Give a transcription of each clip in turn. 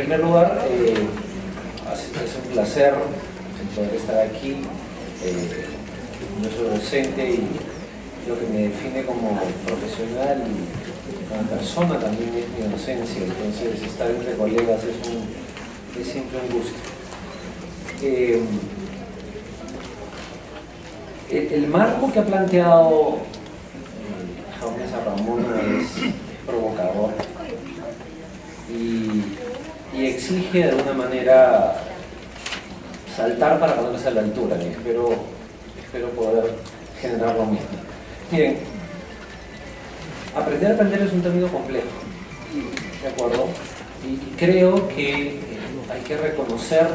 primer lugar, es un placer poder estar aquí. Yo soy docente y lo que me define como profesional y como persona también es mi docencia, entonces estar entre colegas es siempre un gusto. El marco que ha planteado Jaume Zarramonda es provocador y exige de alguna manera saltar para ponerse a la altura, y espero poder generar lo mismo. Miren, aprender a aprender es un término complejo, ¿de acuerdo? Y creo que hay que reconocer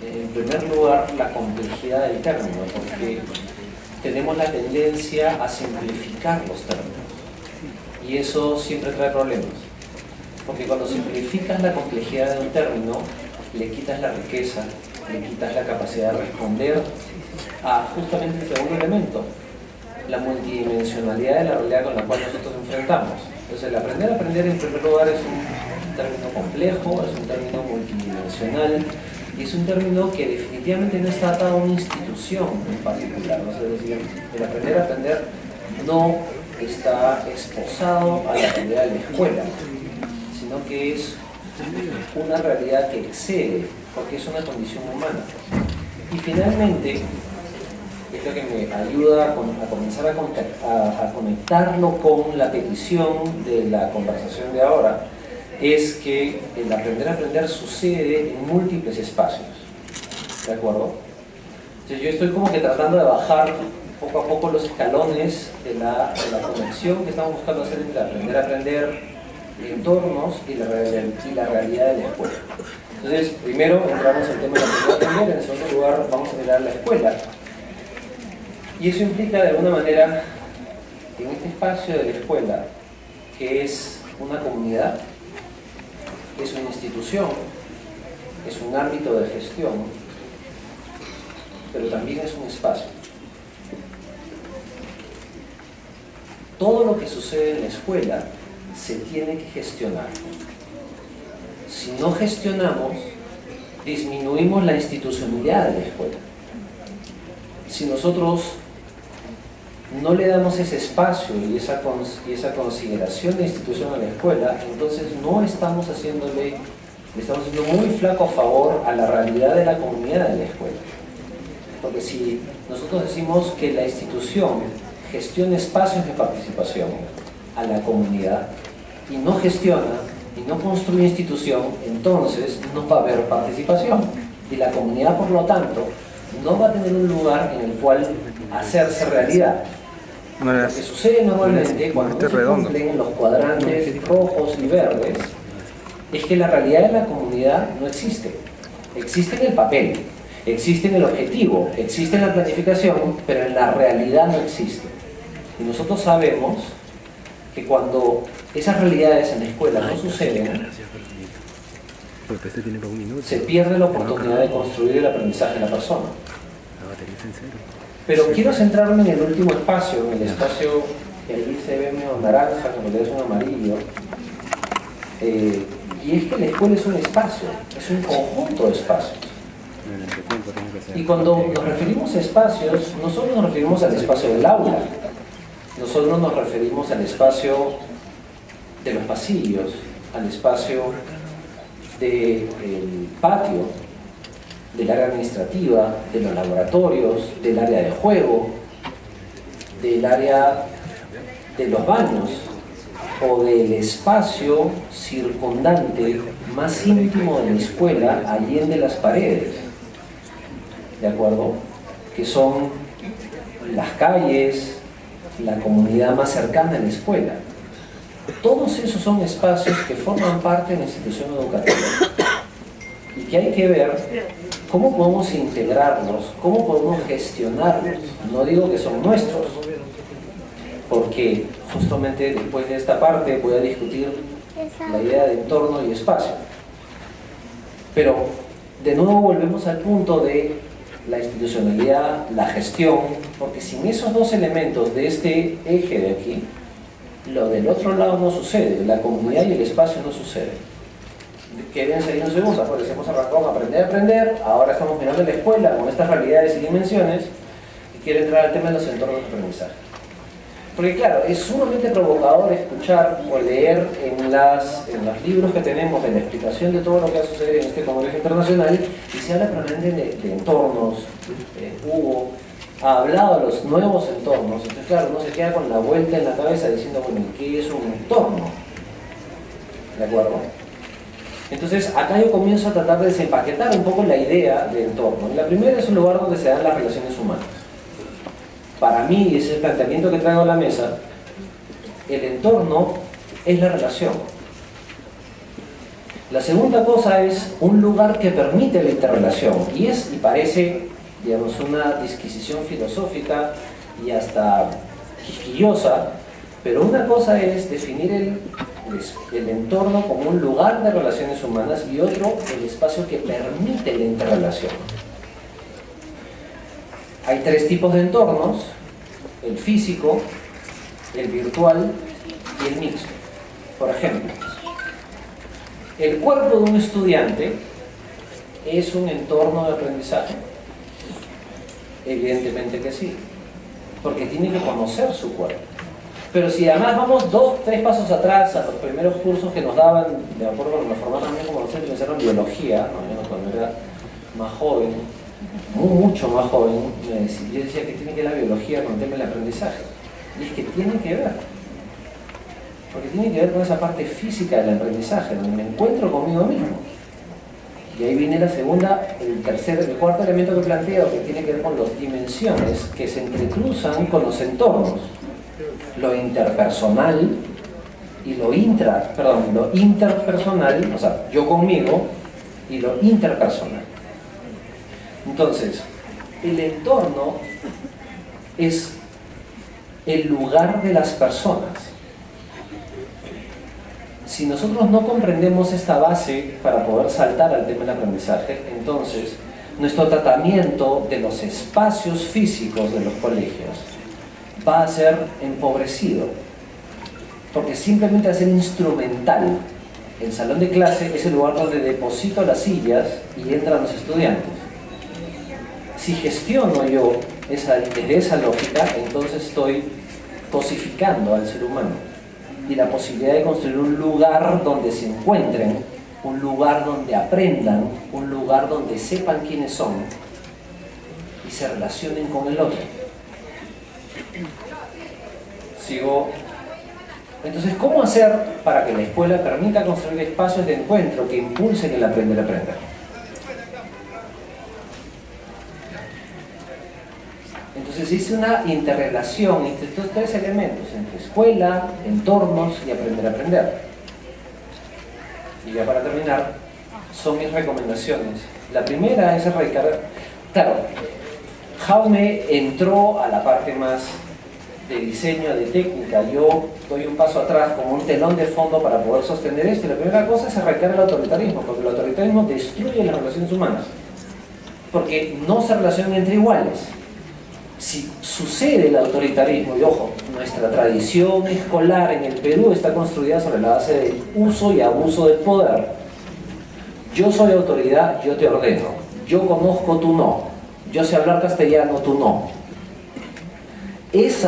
en primer lugar la complejidad del término, porque tenemos la tendencia a simplificar los términos y eso siempre trae problemas, porque cuando simplificas la complejidad de un término le quitas la riqueza, le quitas la capacidad de responder a justamente el segundo elemento, la multidimensionalidad de la realidad con la cual nosotros enfrentamos. Entonces el aprender a aprender en primer lugar es un término complejo, es un término multidimensional y es un término que definitivamente no está atado a una institución en particular, ¿no? Es decir, el aprender a aprender no está esposado a la realidad de la escuela, sino que es una realidad que excede, porque es una condición humana. Y finalmente, es lo que me ayuda a comenzar a conectarlo con la petición de la conversación de ahora, es que el aprender a aprender sucede en múltiples espacios, ¿de acuerdo? Entonces yo estoy como que tratando de bajar poco a poco los escalones de la conexión que estamos buscando hacer entre aprender a aprender, entornos y la realidad de la escuela. Entonces, primero entramos al tema de aprender a aprender, en segundo lugar vamos a mirar la escuela. Y eso implica de alguna manera, en este espacio de la escuela, que es una comunidad, es una institución, es un ámbito de gestión, pero también es un espacio. Todo lo que sucede en la escuela se tiene que gestionar. Si no gestionamos, disminuimos la institucionalidad de la escuela. Si nosotros no le damos ese espacio y esa consideración de institución a la escuela, entonces no estamos haciéndole, le estamos haciendo muy flaco favor a la realidad de la comunidad de la escuela. Porque si nosotros decimos que la institución gestiona espacios de participación a la comunidad y no gestiona y no construye institución, entonces no va a haber participación y la comunidad, por lo tanto, no va a tener un lugar en el cual hacerse realidad. Lo que sucede normalmente cuando no se cumplen los cuadrantes rojos y verdes es que la realidad de la comunidad no existe. Existe en el papel, existe en el objetivo, existe en la planificación, pero en la realidad no existe. Y nosotros sabemos que cuando esas realidades en la escuela no suceden, se pierde la oportunidad de construir el aprendizaje de la persona. Pero quiero centrarme en el último espacio, en el espacio que ahí se ve medio naranja, que en realidad es un amarillo. Y es que la escuela es un espacio, es un conjunto de espacios. Y cuando nos referimos a espacios, no solo nos referimos al espacio del aula, no solo nos referimos al espacio de los pasillos, al espacio del patio, del área administrativa, de los laboratorios, del área de juego, del área de los baños o del espacio circundante más íntimo de la escuela, allende las paredes, ¿de acuerdo? Que son las calles, la comunidad más cercana a la escuela. Todos esos son espacios que forman parte de la institución educativa y que hay que ver cómo podemos integrarlos, cómo podemos gestionarlos. No digo que son nuestros, porque justamente después de esta parte voy a discutir la idea de entorno y espacio. Pero de nuevo volvemos al punto de la institucionalidad, la gestión, porque sin esos dos elementos de este eje de aquí, lo del otro lado no sucede, la comunidad y el espacio no sucede. quieren seguir en segunda, pues hemos arrancado con aprender a aprender, ahora estamos mirando la escuela con estas realidades y dimensiones y quieren entrar al tema de los entornos de aprendizaje. Porque claro, es sumamente provocador escuchar o leer en los libros que tenemos de la explicación de todo lo que ha sucedido en este Congreso Internacional y se habla probablemente de entornos. Hugo ha hablado de los nuevos entornos, entonces claro, uno se queda con la vuelta en la cabeza diciendo, bueno, ¿qué es un entorno? ¿De acuerdo? Entonces acá yo comienzo a tratar de desempaquetar un poco la idea de entorno. La primera es un lugar donde se dan las relaciones humanas. Para mí, y ese es el planteamiento que traigo a la mesa, el entorno es la relación. La segunda cosa es un lugar que permite la interrelación, y parece, digamos, una disquisición filosófica y hasta quisquillosa, pero una cosa es definir el entorno como un lugar de relaciones humanas y otro el espacio que permite la interrelación. Hay tres tipos de entornos: el físico, el virtual y el mixto. Por ejemplo, el cuerpo de un estudiante es un entorno de aprendizaje. Evidentemente que sí, porque tiene que conocer su cuerpo. Pero si además vamos 2, 3 pasos atrás a los primeros cursos que nos daban, de acuerdo con nos formaban también como docentes, en biología, ¿no? Cuando era más joven, mucho más joven, yo decía que tiene que ver la biología con el tema del aprendizaje. Y es que tiene que ver. Porque tiene que ver con esa parte física del aprendizaje, donde me encuentro conmigo mismo. Y ahí viene la segunda, el cuarto elemento que planteo, que tiene que ver con las dimensiones que se entrecruzan con los entornos. Lo interpersonal y lo interpersonal, o sea, yo conmigo, y lo interpersonal. Entonces, el entorno es el lugar de las personas. Si nosotros no comprendemos esta base para poder saltar al tema del aprendizaje, entonces nuestro tratamiento de los espacios físicos de los colegios va a ser empobrecido, porque simplemente va a ser instrumental. El salón de clase es el lugar donde deposito las sillas y entran los estudiantes. Si gestiono yo desde esa lógica, entonces estoy cosificando al ser humano y la posibilidad de construir un lugar donde se encuentren, un lugar donde aprendan, un lugar donde sepan quiénes son y se relacionen con el otro. Sigo. Entonces, ¿cómo hacer para que la escuela permita construir espacios de encuentro que impulsen el aprender a aprender? Entonces hice una interrelación entre estos tres elementos, entre escuela, entornos y aprender a aprender. Y ya para terminar, son mis recomendaciones. La primera es erradicar. Claro, Jaume entró a la parte más de diseño, de técnica. Yo doy un paso atrás como un telón de fondo para poder sostener esto. Y la primera cosa es erradicar el autoritarismo, porque el autoritarismo destruye las relaciones humanas, porque no se relacionan entre iguales. Si sucede el autoritarismo, y ojo, nuestra tradición escolar en el Perú está construida sobre la base del uso y abuso del poder. Yo soy autoridad, yo te ordeno. Yo conozco, tú no. Yo sé hablar castellano, tú no. Ese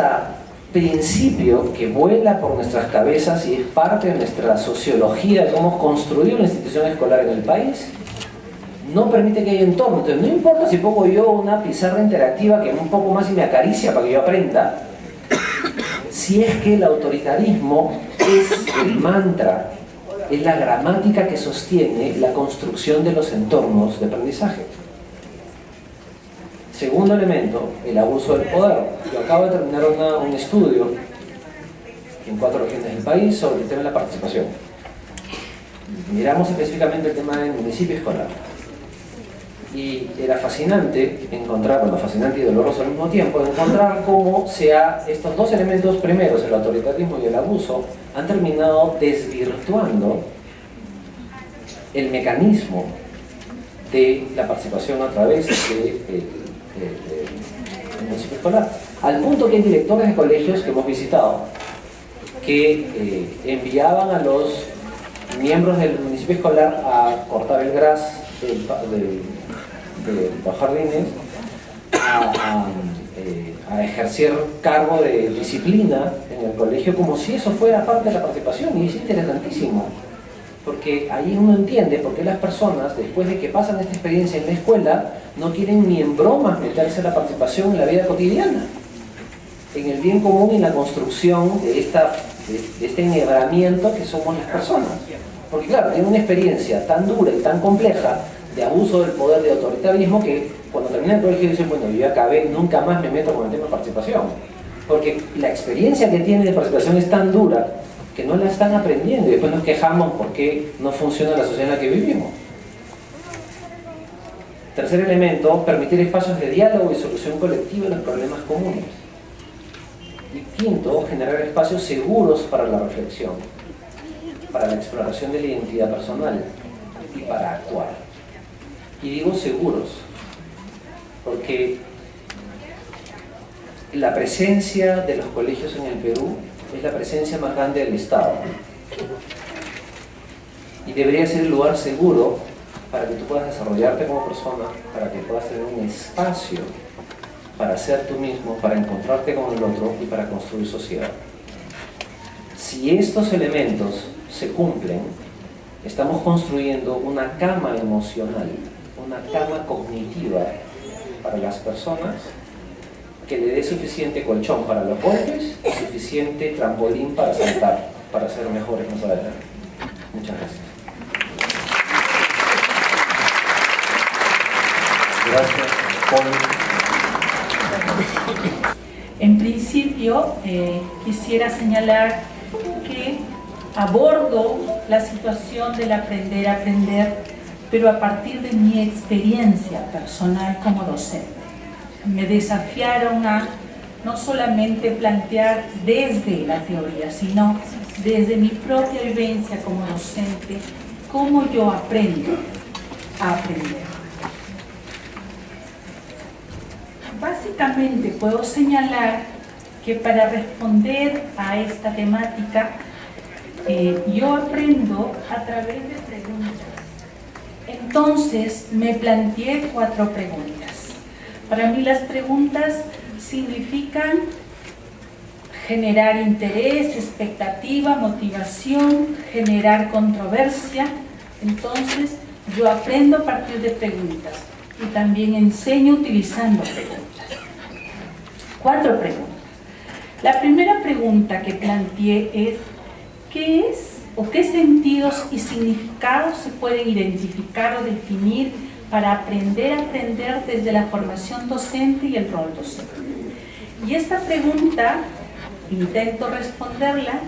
principio que vuela por nuestras cabezas y es parte de nuestra sociología de cómo hemos construido la institución escolar en el país, no permite que haya entorno. Entonces, no importa si pongo yo una pizarra interactiva que un poco más y me acaricia para que yo aprenda, si es que el autoritarismo es el mantra, es la gramática que sostiene la construcción de los entornos de aprendizaje. Segundo elemento, el abuso del poder. Yo acabo de terminar un estudio en 4 regiones del país sobre el tema de la participación. Miramos específicamente el tema del municipio escolar. Y era fascinante encontrar, bueno, fascinante y doloroso al mismo tiempo, encontrar cómo estos dos elementos primeros, el autoritarismo y el abuso, han terminado desvirtuando el mecanismo de la participación a través del municipio escolar. Al punto que hay directores de colegios que hemos visitado que enviaban a los miembros del municipio principio escolar a cortar el gras de los jardines, a ejercer cargo de disciplina en el colegio, como si eso fuera parte de la participación. Y es interesantísimo, porque ahí uno entiende por qué las personas, después de que pasan esta experiencia en la escuela, no quieren ni en bromas meterse en la participación en la vida cotidiana, en el bien común y en la construcción de este enhebramiento que somos las personas. Porque claro, tienen una experiencia tan dura y tan compleja de abuso del poder, de autoritarismo, que cuando terminan el colegio dicen, bueno, yo ya acabé, nunca más me meto con el tema de participación. Porque la experiencia que tienen de participación es tan dura que no la están aprendiendo, y después nos quejamos porque no funciona la sociedad en la que vivimos. Tercer elemento, permitir espacios de diálogo y solución colectiva de los problemas comunes. Y quinto, generar espacios seguros para la reflexión, para la exploración de la identidad personal y para actuar. Y digo seguros, porque la presencia de los colegios en el Perú es la presencia más grande del Estado. Y debería ser el lugar seguro para que tú puedas desarrollarte como persona, para que puedas tener un espacio para ser tú mismo, para encontrarte con el otro y para construir sociedad. Si estos elementos se cumplen, estamos construyendo una cama emocional, una cama cognitiva para las personas que le dé suficiente colchón para los golpes y suficiente trampolín para saltar, para ser mejores más adelante. Muchas gracias. Gracias, Paul. En principio, quisiera señalar que abordo la situación del aprender a aprender, pero a partir de mi experiencia personal como docente. Me desafiaron a no solamente plantear desde la teoría, sino desde mi propia vivencia como docente, cómo yo aprendo a aprender. Básicamente puedo señalar que para responder a esta temática, yo aprendo a través de preguntas. Entonces me planteé 4 preguntas. Para mí las preguntas significan generar interés, expectativa, motivación, generar controversia. Entonces yo aprendo a partir de preguntas y también enseño utilizando preguntas. 4 preguntas. La primera pregunta que planteé es: ¿qué es o qué sentidos y significados se pueden identificar o definir para aprender a aprender desde la formación docente y el rol docente? Y esta pregunta intento responderla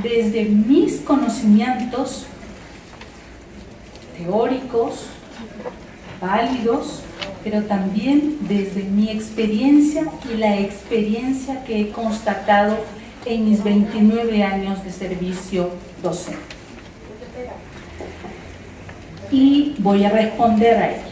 desde mis conocimientos teóricos, válidos, pero también desde mi experiencia y la experiencia que he constatado en mis 29 años de servicio docente. Y voy a responder a ella.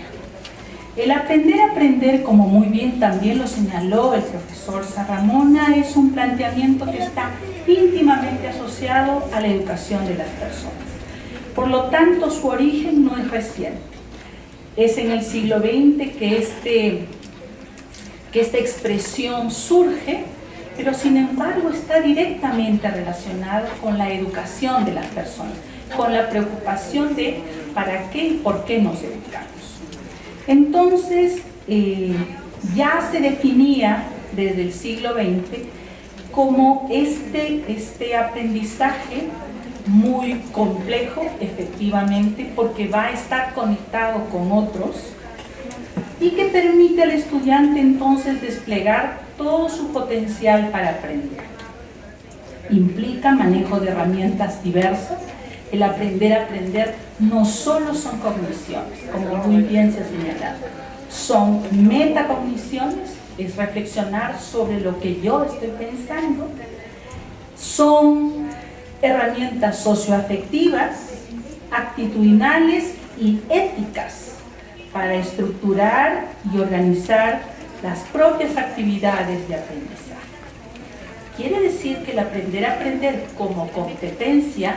El aprender a aprender, como muy bien también lo señaló el profesor Sarramona, es un planteamiento que está íntimamente asociado a la educación de las personas. Por lo tanto, su origen no es reciente. Es en el siglo XX que esta expresión surge, pero sin embargo está directamente relacionado con la educación de las personas, con la preocupación de para qué y por qué nos educamos. Entonces, ya se definía desde el siglo XX como este aprendizaje muy complejo, efectivamente, porque va a estar conectado con otros y que permite al estudiante entonces desplegar todo su potencial para aprender. Implica manejo de herramientas diversas. El aprender a aprender no solo son cogniciones, como muy bien se ha señalado, son metacogniciones, es reflexionar sobre lo que yo estoy pensando, son herramientas socioafectivas, actitudinales y éticas para estructurar y organizar las propias actividades de aprendizaje. Quiere decir que el aprender a aprender como competencia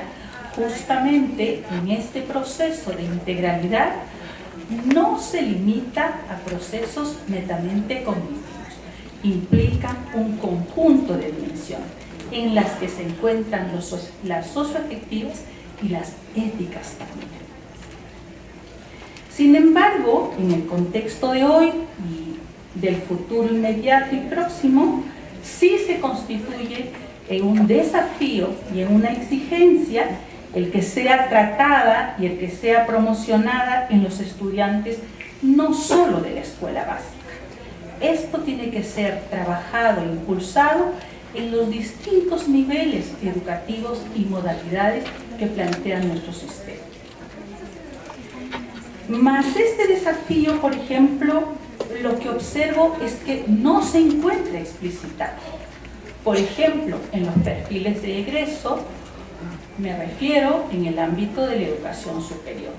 justamente en este proceso de integralidad no se limita a procesos netamente cognitivos, implica un conjunto de dimensiones en las que se encuentran las socioafectivas y las éticas también. Sin embargo, en el contexto de hoy y del futuro inmediato y próximo, sí se constituye en un desafío y en una exigencia el que sea tratada y el que sea promocionada en los estudiantes no solo de la escuela básica. Esto tiene que ser trabajado e impulsado en los distintos niveles educativos y modalidades que plantean nuestro sistema. Más este desafío, por ejemplo, lo que observo es que no se encuentra explicitado. Por ejemplo, en los perfiles de egreso, me refiero en el ámbito de la educación superior.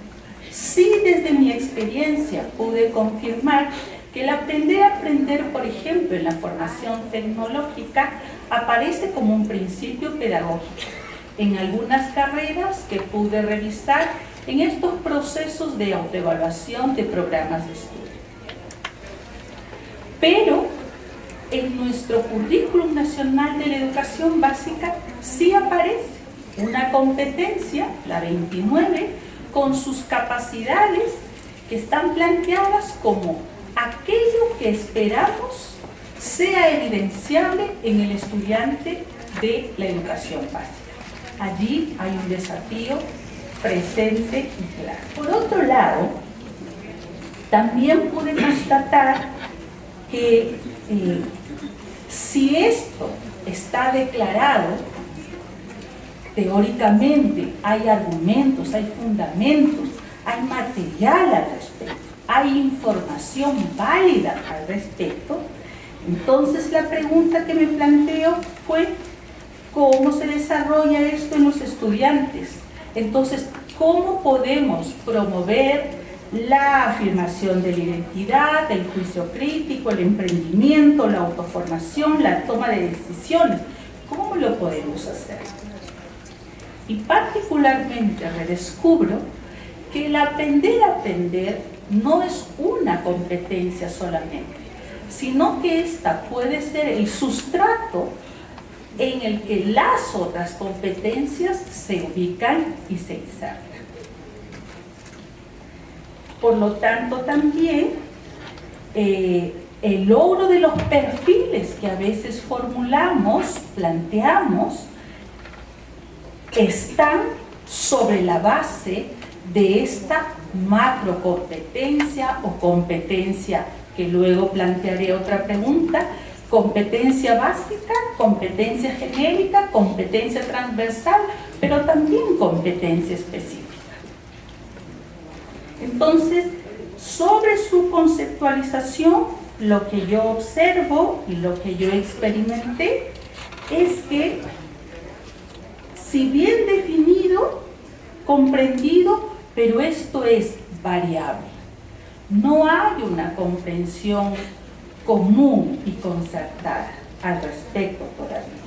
Sí, desde mi experiencia pude confirmar que el aprender a aprender, por ejemplo, en la formación tecnológica, aparece como un principio pedagógico en algunas carreras que pude revisar en estos procesos de autoevaluación de programas de estudio. Pero en nuestro currículum nacional de la educación básica sí aparece una competencia, la 29, con sus capacidades que están planteadas como aquello que esperamos sea evidenciable en el estudiante de la educación básica. Allí hay un desafío presente y claro. Por otro lado, también pude constatar que si esto está declarado, teóricamente hay argumentos, hay fundamentos, hay material al respecto, hay información válida al respecto. Entonces la pregunta que me planteo fue ¿cómo se desarrolla esto en los estudiantes? Entonces, ¿cómo podemos promover la afirmación de la identidad, el juicio crítico, el emprendimiento, la autoformación, la toma de decisiones? ¿Cómo lo podemos hacer? Y particularmente redescubro que el aprender a aprender no es una competencia solamente, sino que esta puede ser el sustrato en el que las otras competencias se ubican y se insertan. Por lo tanto, también el logro de los perfiles que a veces formulamos, planteamos, están sobre la base de esta macrocompetencia o competencia, que luego plantearé otra pregunta, competencia básica, competencia genérica, competencia transversal, pero también competencia específica. Entonces, sobre su conceptualización, lo que yo observo y lo que yo experimenté es que, si bien definido, comprendido, pero esto es variable. No hay una comprensión común y concertada al respecto todavía.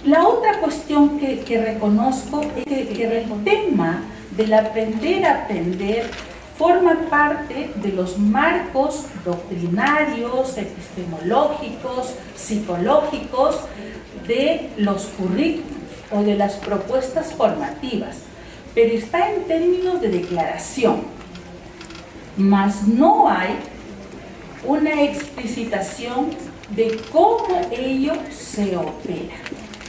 La otra cuestión que reconozco es que el tema del aprender a aprender forma parte de los marcos doctrinarios, epistemológicos, psicológicos de los currículos o de las propuestas formativas, pero está en términos de declaración. Mas no hay una explicitación de cómo ello se opera,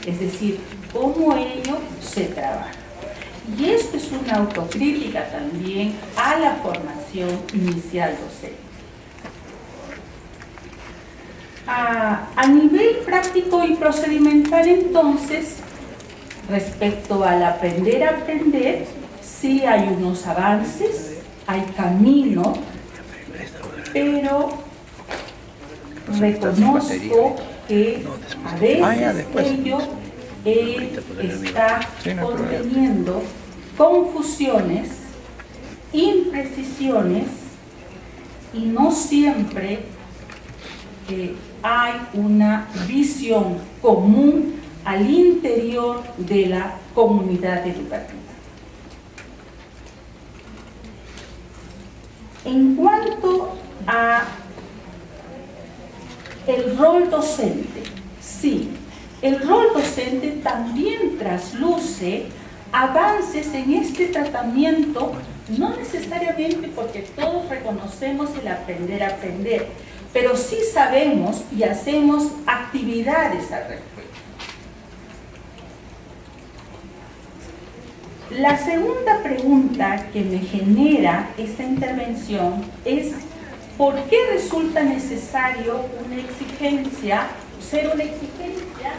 es decir, cómo ello se trabaja. Y esto es una autocrítica también a la formación inicial docente. A nivel práctico y procedimental, entonces, respecto al aprender a aprender, sí hay unos avances, hay camino, pero reconozco que a veces ello está conteniendo confusiones, imprecisiones y no siempre hay una visión común al interior de la comunidad educativa. En cuanto a el rol docente, sí, el rol docente también trasluce avances en este tratamiento, no necesariamente porque todos reconocemos el aprender a aprender, pero sí sabemos y hacemos actividades al respecto. La segunda pregunta que me genera esta intervención es ¿por qué resulta necesario ser una exigencia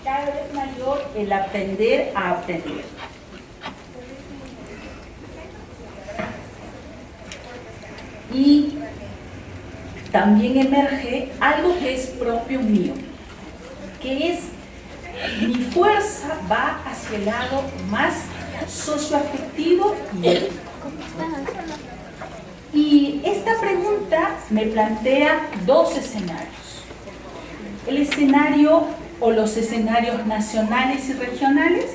cada vez mayor el aprender a aprender? Y también emerge algo que es propio mío, que es mi fuerza va hacia el lado más socioafectivo y ético. Y esta pregunta me plantea dos escenarios. El escenario o los escenarios nacionales y regionales,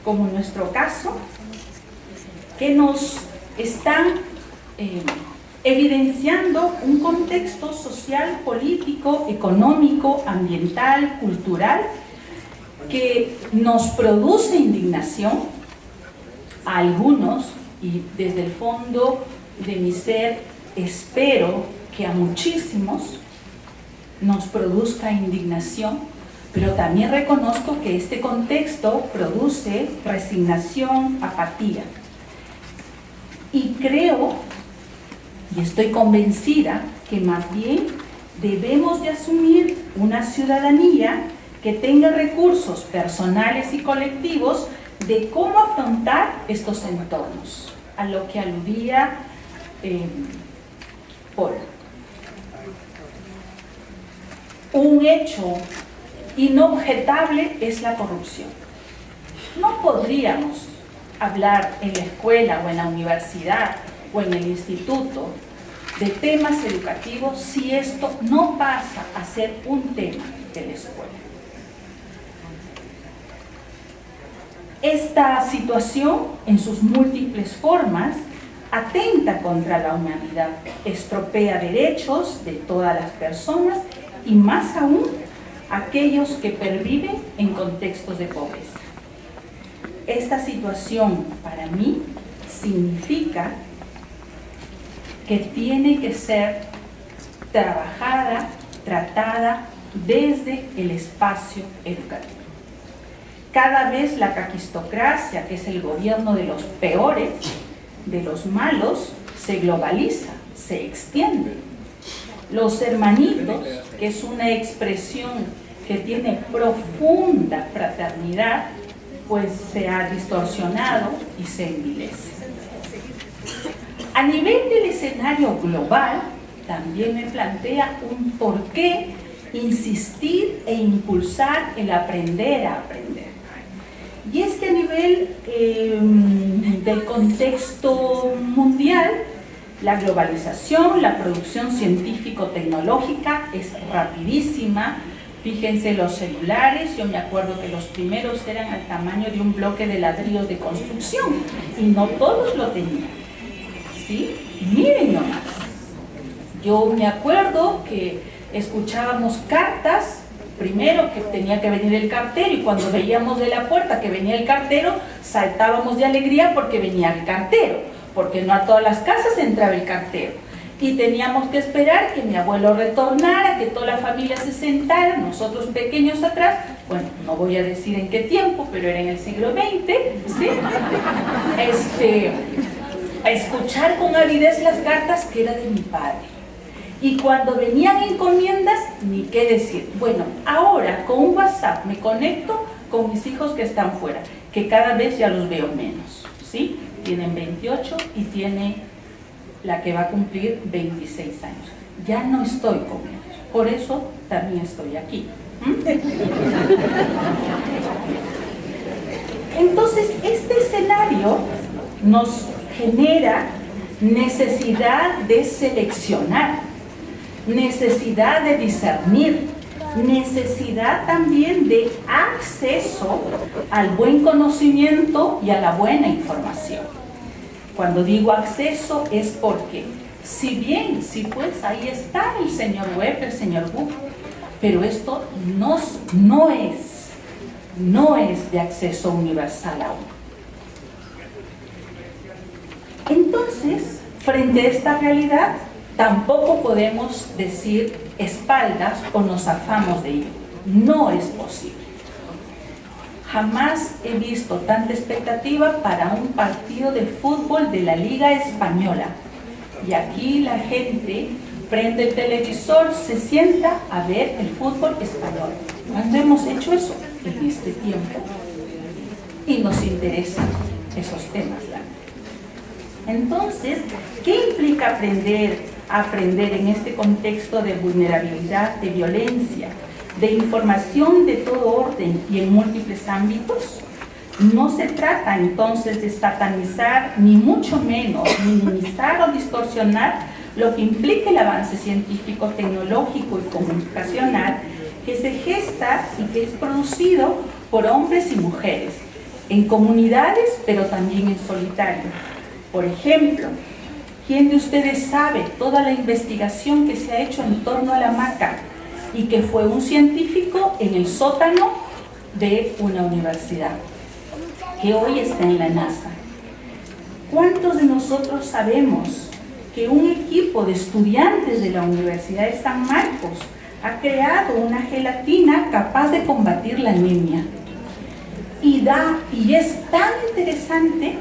como en nuestro caso, que nos están evidenciando un contexto social, político, económico, ambiental, cultural, que nos produce indignación a algunos, y desde el fondo de mi ser espero que a muchísimos nos produzca indignación, pero también reconozco que este contexto produce resignación, apatía. Y creo, y estoy convencida, que más bien debemos de asumir una ciudadanía que tenga recursos personales y colectivos de cómo afrontar estos entornos, a lo que aludía Paul. Un hecho inobjetable es la corrupción. No podríamos hablar en la escuela o en la universidad o en el instituto de temas educativos si esto no pasa a ser un tema de la escuela. Esta situación, en sus múltiples formas, atenta contra la humanidad, estropea derechos de todas las personas y más aún aquellos que perviven en contextos de pobreza. Esta situación para mí significa que tiene que ser trabajada, tratada desde el espacio educativo. Cada vez la caquistocracia, que es el gobierno de los peores, de los malos, se globaliza, se extiende. Los hermanitos, que es una expresión que tiene profunda fraternidad, pues se ha distorsionado y se envilece. A nivel del escenario global, también me plantea un por qué insistir e impulsar el aprender a aprender. Y es que a nivel del contexto mundial, la globalización, la producción científico-tecnológica es rapidísima. Fíjense los celulares, yo me acuerdo que los primeros eran al tamaño de un bloque de ladrillos de construcción y no todos lo tenían, ¿sí? Miren nomás, yo me acuerdo que escuchábamos cartas, primero que tenía que venir el cartero, y cuando veíamos de la puerta que venía el cartero, saltábamos de alegría porque venía el cartero, porque no a todas las casas entraba el cartero. Y teníamos que esperar que mi abuelo retornara, que toda la familia se sentara, nosotros pequeños atrás, bueno, no voy a decir en qué tiempo, pero era en el siglo XX, ¿sí? A escuchar con avidez las cartas que era de mi padre. Y cuando venían encomiendas, ni qué decir. Bueno, ahora con un WhatsApp me conecto con mis hijos que están fuera, que cada vez ya los veo menos, ¿sí? Tienen 28 y tiene la que va a cumplir 26 años. Ya no estoy con ellos, por eso también estoy aquí. Entonces, este escenario nos genera necesidad de seleccionar. necesidad de discernir, necesidad también de acceso al buen conocimiento y a la buena información. Cuando digo acceso es porque, si bien, sí pues ahí está el señor Webb, el señor Google, pero esto no es de acceso universal aún. Entonces, frente a esta realidad, tampoco podemos decir espaldas o nos zafamos de ello. No es posible. Jamás he visto tanta expectativa para un partido de fútbol de la Liga Española. Y aquí la gente prende el televisor, se sienta a ver el fútbol español. ¿Cuándo hemos hecho eso? En este tiempo. Y nos interesan esos temas, ¿verdad? Entonces, ¿qué implica aprender en este contexto de vulnerabilidad, de violencia, de información de todo orden y en múltiples ámbitos? No se trata entonces de satanizar, ni mucho menos minimizar o distorsionar lo que implica el avance científico, tecnológico y comunicacional que se gesta y que es producido por hombres y mujeres, en comunidades, pero también en solitario. Por ejemplo, ¿quién de ustedes sabe toda la investigación que se ha hecho en torno a la maca y que fue un científico en el sótano de una universidad, que hoy está en la NASA? ¿Cuántos de nosotros sabemos que un equipo de estudiantes de la Universidad de San Marcos ha creado una gelatina capaz de combatir la anemia? Y es tan interesante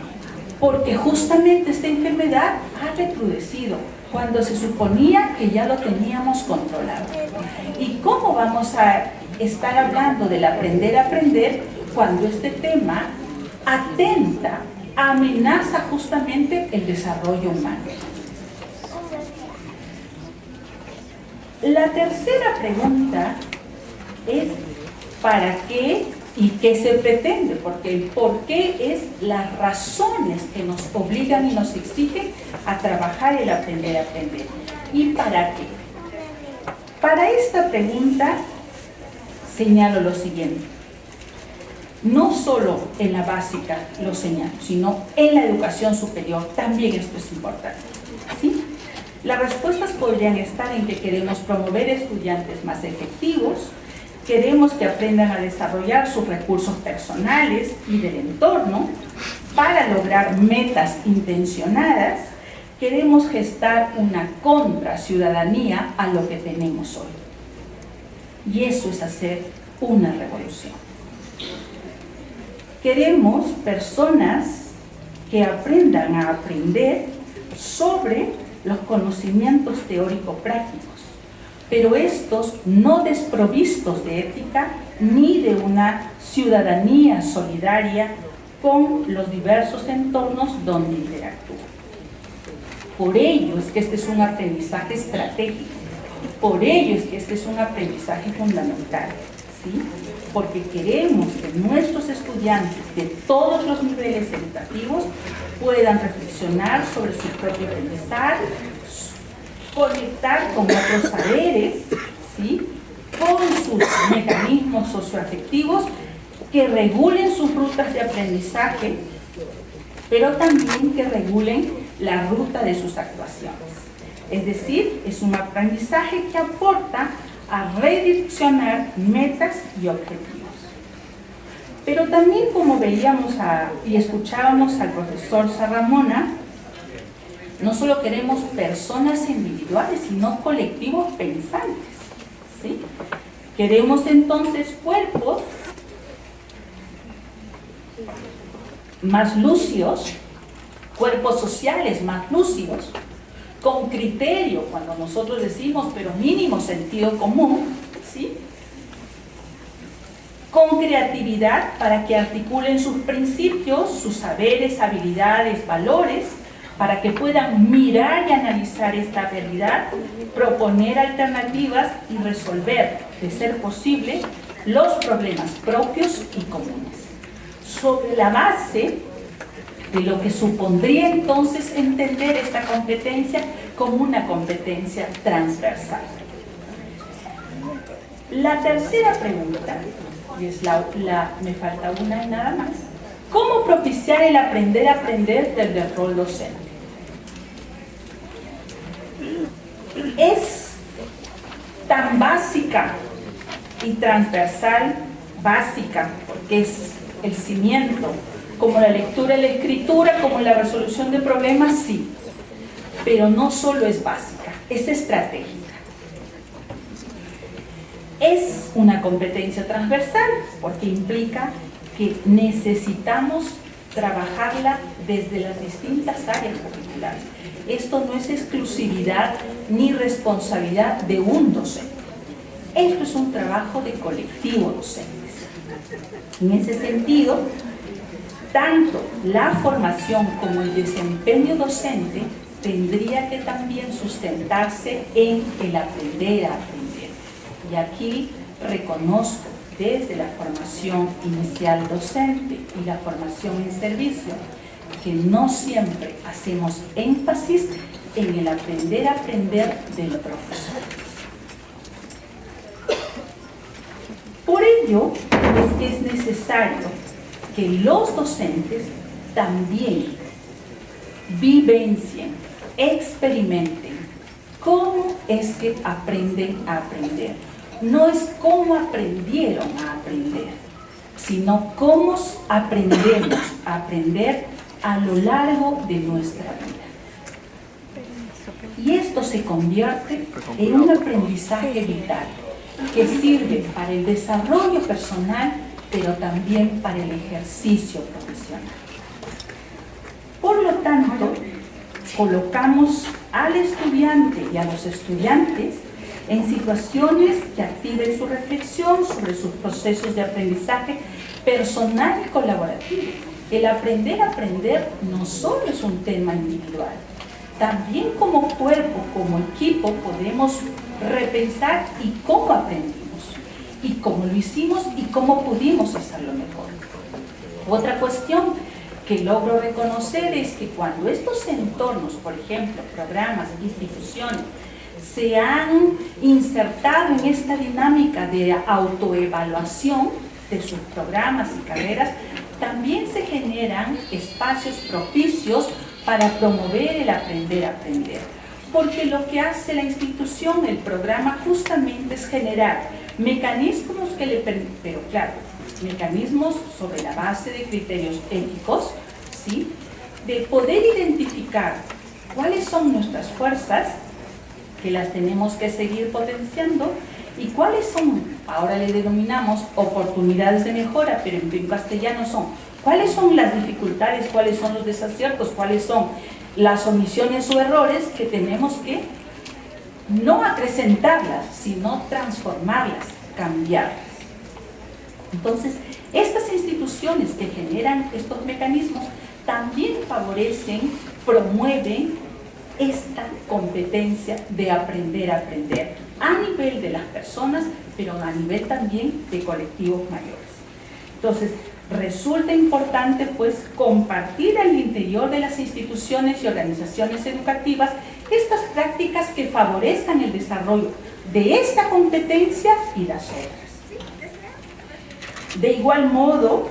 porque justamente esta enfermedad ha recrudecido cuando se suponía que ya lo teníamos controlado. ¿Y cómo vamos a estar hablando del aprender a aprender cuando este tema atenta, amenaza justamente el desarrollo humano? La tercera pregunta es ¿para qué y qué se pretende? Porque el por qué es las razones que nos obligan y nos exigen a trabajar el aprender a aprender. ¿Y para qué? Para esta pregunta señalo lo siguiente. No solo en la básica lo señalo, sino en la educación superior también esto es importante, ¿sí? Las respuestas podrían estar en que queremos promover estudiantes más efectivos, queremos que aprendan a desarrollar sus recursos personales y del entorno para lograr metas intencionadas, queremos gestar una contraciudadanía a lo que tenemos hoy. Y eso es hacer una revolución. Queremos personas que aprendan a aprender sobre los conocimientos teórico-prácticos, pero estos no desprovistos de ética ni de una ciudadanía solidaria con los diversos entornos donde interactúan. Por ello es que este es un aprendizaje estratégico, por ello es que este es un aprendizaje fundamental, ¿sí? Porque queremos que nuestros estudiantes de todos los niveles educativos puedan reflexionar sobre su propio pensar, conectar con otros saberes, ¿sí? Con sus mecanismos socioafectivos que regulen sus rutas de aprendizaje, pero también que regulen la ruta de sus actuaciones. Es decir, es un aprendizaje que aporta a redireccionar metas y objetivos. Pero también, como veíamos y escuchábamos al profesor Sarramona, no solo queremos personas individuales, sino colectivos pensantes, ¿sí? Queremos entonces cuerpos más lúcidos, cuerpos sociales más lúcidos, con criterio, cuando nosotros decimos, pero mínimo sentido común, ¿sí? Con creatividad para que articulen sus principios, sus saberes, habilidades, valores, para que puedan mirar y analizar esta realidad, proponer alternativas y resolver, de ser posible, los problemas propios y comunes, sobre la base de lo que supondría entonces entender esta competencia como una competencia transversal. La tercera pregunta, y es me falta una y nada más, ¿cómo propiciar el aprender a aprender desde el rol docente? Es tan básica y transversal, básica, porque es el cimiento, como la lectura y la escritura, como la resolución de problemas, sí, pero no solo es básica, es estratégica. Es una competencia transversal porque implica que necesitamos trabajarla desde las distintas áreas curriculares. Esto no es exclusividad ni responsabilidad de un docente. Esto es un trabajo de colectivo docentes. En ese sentido, tanto la formación como el desempeño docente tendría que también sustentarse en el aprender a aprender. Y aquí reconozco desde la formación inicial docente y la formación en servicio que no siempre hacemos énfasis en el aprender a aprender del profesor. Por ello es que es necesario que los docentes también vivencien, experimenten cómo es que aprenden a aprender. No es cómo aprendieron a aprender, sino cómo aprendemos a aprender a lo largo de nuestra vida. Y esto se convierte en un aprendizaje vital que sirve para el desarrollo personal, pero también para el ejercicio profesional. Por lo tanto, colocamos al estudiante y a los estudiantes en situaciones que activen su reflexión sobre sus procesos de aprendizaje personal y colaborativo. El aprender a aprender no solo es un tema individual, también como cuerpo, como equipo podemos repensar y cómo aprendimos, y cómo lo hicimos y cómo pudimos hacerlo mejor. Otra cuestión que logro reconocer es que cuando estos entornos, por ejemplo, programas, instituciones, se han insertado en esta dinámica de autoevaluación de sus programas y carreras, también se generan espacios propicios para promover el aprender a aprender. Porque lo que hace la institución, el programa, justamente es generar mecanismos que le permiten, pero claro, mecanismos sobre la base de criterios éticos, ¿sí? De poder identificar cuáles son nuestras fuerzas, que las tenemos que seguir potenciando, y cuáles son, ahora le denominamos oportunidades de mejora, pero en castellano son, cuáles son las dificultades, cuáles son los desaciertos, cuáles son las omisiones o errores que tenemos que no acrecentarlas, sino transformarlas, cambiarlas. Entonces, estas instituciones que generan estos mecanismos también favorecen, promueven esta competencia de aprender a aprender a nivel de las personas, pero a nivel también de colectivos mayores. Entonces, resulta importante pues compartir al interior de las instituciones y organizaciones educativas estas prácticas que favorezcan el desarrollo de esta competencia y las otras. De igual modo,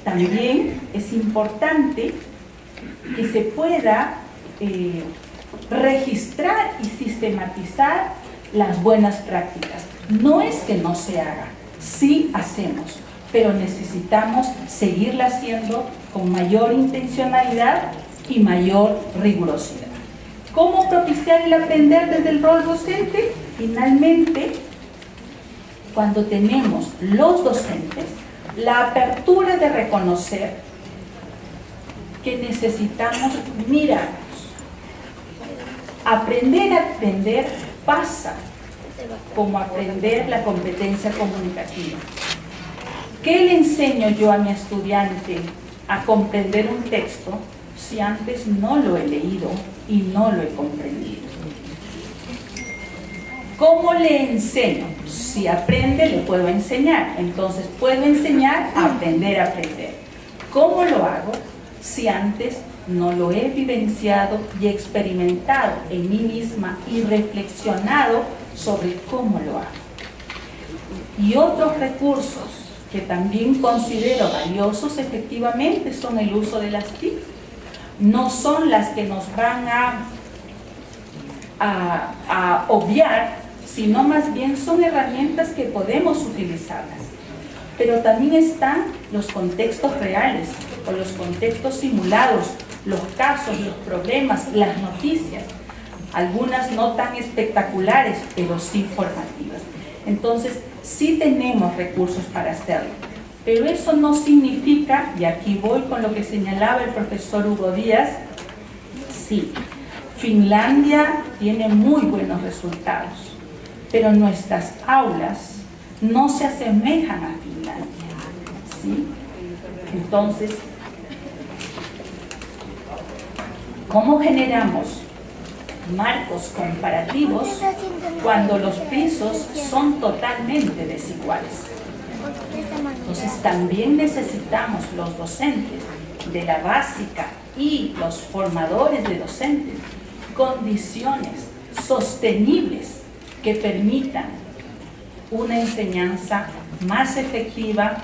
también es importante que se pueda registrar y sistematizar las buenas prácticas. No es que no se haga, sí hacemos, pero necesitamos seguirla haciendo con mayor intencionalidad y mayor rigurosidad. ¿Cómo propiciar el aprender desde el rol docente? Finalmente, cuando tenemos los docentes la apertura de reconocer que necesitamos mirarnos. Aprender a aprender pasa como aprender la competencia comunicativa. ¿Qué le enseño yo a mi estudiante a comprender un texto si antes no lo he leído y no lo he comprendido? ¿Cómo le enseño? Si aprende, le puedo enseñar. Entonces, puedo enseñar a aprender a aprender. ¿Cómo lo hago si antes no lo he vivenciado y experimentado en mí misma y reflexionado sobre cómo lo hago. Y otros recursos que también considero valiosos efectivamente son el uso de las TIC. No son las que nos van a obviar, sino más bien son herramientas que podemos utilizarlas. Pero también están los contextos reales o los contextos simulados, los casos, los problemas, las noticias, algunas no tan espectaculares, pero sí formativas. Entonces, sí tenemos recursos para hacerlo, pero eso no significa, y aquí voy con lo que señalaba el profesor Hugo Díaz, sí, Finlandia tiene muy buenos resultados, pero nuestras aulas no se asemejan a Finlandia, ¿sí? Entonces, ¿cómo generamos marcos comparativos cuando los pisos son totalmente desiguales? Entonces, también necesitamos los docentes de la básica y los formadores de docentes condiciones sostenibles que permitan una enseñanza más efectiva,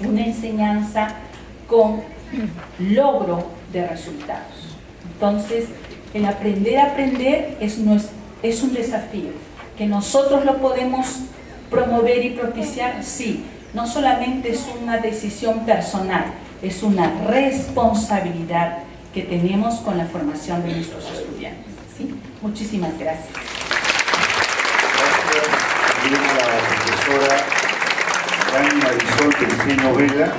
una enseñanza con logro de resultados. Entonces, el aprender a aprender es un desafío, que nosotros lo podemos promover y propiciar, sí, no solamente es una decisión personal, es una responsabilidad que tenemos con la formación de nuestros estudiantes, ¿sí? Muchísimas gracias. Gracias. Viene la profesora Dani Marisol Terceño Vela.